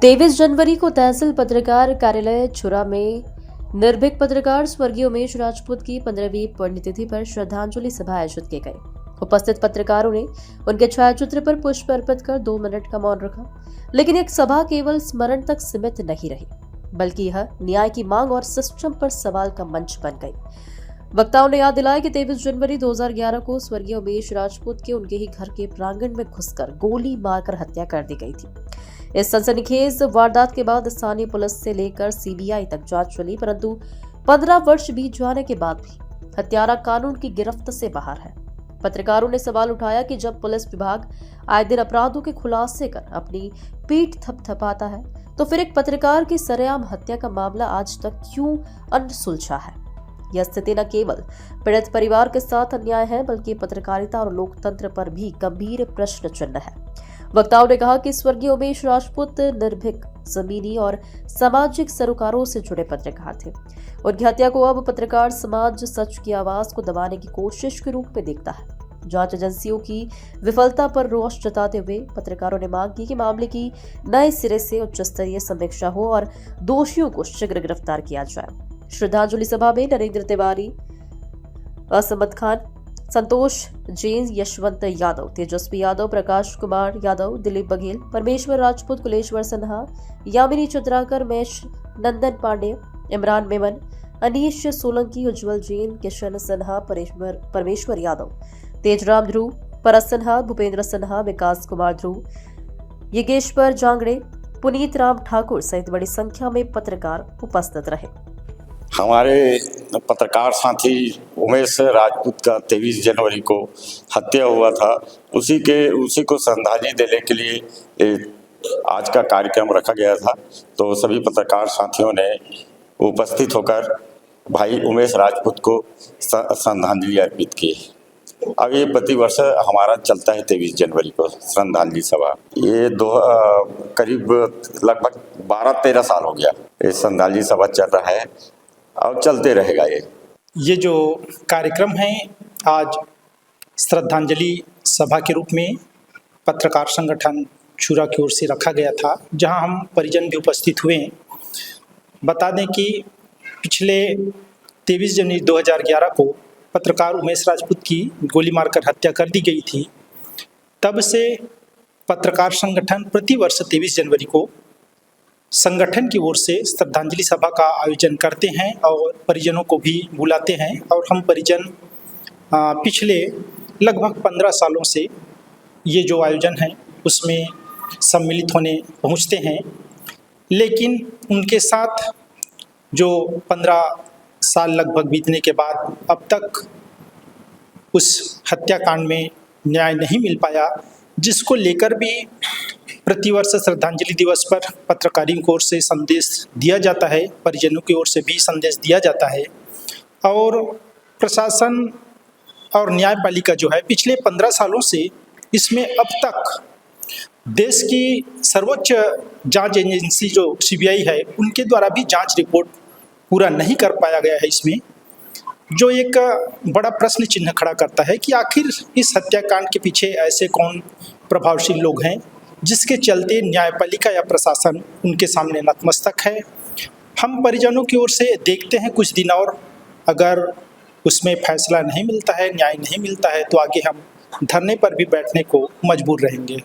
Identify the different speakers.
Speaker 1: 23 जनवरी को तहसील पत्रकार कार्यालय छुरा में निर्भीक पत्रकार स्वर्गीय उमेश राजपूत की 15वीं पुण्यतिथि पर श्रद्धांजलि सभा आयोजित की गई। उपस्थित पत्रकारों ने उनके छायाचित्र पर पुष्प अर्पित कर 2 मिनट का मौन रखा। लेकिन एक सभा केवल स्मरण तक सीमित नहीं रही, बल्कि यह न्याय की मांग और सिस्टम पर सवाल का मंच बन गई। वक्ताओं ने याद दिलाया कि 23 जनवरी 2011 को स्वर्गीय उमेश राजपूत के उनके ही घर के प्रांगण में घुसकर गोली मारकर हत्या कर दी गई थी। इस सनसनीखेज वारदात के बाद स्थानीय पुलिस से लेकर सीबीआई तक जांच चली, परंतु 15 वर्ष बीत जाने के बाद भी हत्यारा कानून की गिरफ्त से बाहर है। पत्रकारों ने सवाल उठाया कि जब पुलिस विभाग आए दिन अपराधों के खुलासे कर अपनी पीठ थपथपाता है, तो फिर एक पत्रकार की सरेआम हत्या का मामला आज तक क्यों अनसुलझा है। यह स्थिति न केवल पीड़ित परिवार के साथ अन्याय है, बल्कि पत्रकारिता और लोकतंत्र पर भी गंभीर प्रश्न चिन्ह है। वक्ताओं ने कहा कि स्वर्गीय उमेश राजपूत निर्भीक, जमीनी और सामाजिक सरोकारों से जुड़े पत्रकार थे। उनकी हत्या को अब पत्रकार समाज सच की आवाज को दबाने की कोशिश के रूप में देखता है। जांच एजेंसियों की विफलता पर रोष जताते हुए पत्रकारों ने मांग की कि मामले की नए सिरे से उच्च स्तरीय समीक्षा हो और दोषियों को शीघ्र गिरफ्तार किया जाए। श्रद्धांजलि सभा में नरेंद्र तिवारी, असमत खान, संतोष जैन, यशवंत यादव, तेजस्वी यादव, प्रकाश कुमार यादव, दिलीप बघेल, परमेश्वर राजपूत, कुलेश्वर सिन्हा, यामिनी चंद्राकर, मेश नंदन पांडे, इमरान मेमन, अनीश सोलंकी, उज्जवल जैन, किशन सिन्हा, परमेश्वर यादव, तेजराम ध्रुव, परस सिन्हा, भूपेंद्र सिन्हा, विकास कुमार ध्रुव, योगेश्वर जांगड़े, पुनीत राम ठाकुर सहित बड़ी संख्या में पत्रकार उपस्थित रहे।
Speaker 2: हमारे पत्रकार साथी उमेश राजपूत का 23 जनवरी को हत्या हुआ था। उसी को श्रद्धांजलि देने के लिए आज का कार्यक्रम रखा गया था। तो सभी पत्रकार साथियों ने उपस्थित होकर भाई उमेश राजपूत को श्रद्धांजलि अर्पित की। अब ये प्रतिवर्ष हमारा चलता है 23 जनवरी को श्रद्धांजलि सभा। ये करीब लगभग 12-13 साल हो गया ये श्रद्धांजलि सभा चल रहा है और चलते रहेगा।
Speaker 3: ये जो कार्यक्रम है आज श्रद्धांजलि सभा के रूप में पत्रकार संगठन छुरा की ओर से रखा गया था, जहां हम परिजन भी उपस्थित हुए। बता दें कि पिछले 23 जनवरी 2011 को पत्रकार उमेश राजपूत की गोली मारकर हत्या कर दी गई थी। तब से पत्रकार संगठन प्रतिवर्ष 23 जनवरी को संगठन की ओर से श्रद्धांजलि सभा का आयोजन करते हैं और परिजनों को भी बुलाते हैं। और हम परिजन पिछले लगभग 15 सालों से ये जो आयोजन है उसमें सम्मिलित होने पहुंचते हैं। लेकिन उनके साथ जो 15 साल लगभग बीतने के बाद अब तक उस हत्याकांड में न्याय नहीं मिल पाया, जिसको लेकर भी प्रतिवर्ष श्रद्धांजलि दिवस पर पत्रकारों की ओर से संदेश दिया जाता है, परिजनों की ओर से भी संदेश दिया जाता है। और प्रशासन और न्यायपालिका जो है पिछले 15 सालों से इसमें अब तक देश की सर्वोच्च जांच एजेंसी जो सीबीआई है उनके द्वारा भी जांच रिपोर्ट पूरा नहीं कर पाया गया है इसमें, जो एक बड़ा प्रश्न चिन्ह खड़ा करता है कि आखिर इस हत्याकांड के पीछे ऐसे कौन प्रभावशील लोग हैं जिसके चलते न्यायपालिका या प्रशासन उनके सामने नतमस्तक है। हम परिजनों की ओर से देखते हैं कुछ दिन और, अगर उसमें फैसला नहीं मिलता है, न्याय नहीं मिलता है, तो आगे हम धरने पर भी बैठने को मजबूर रहेंगे।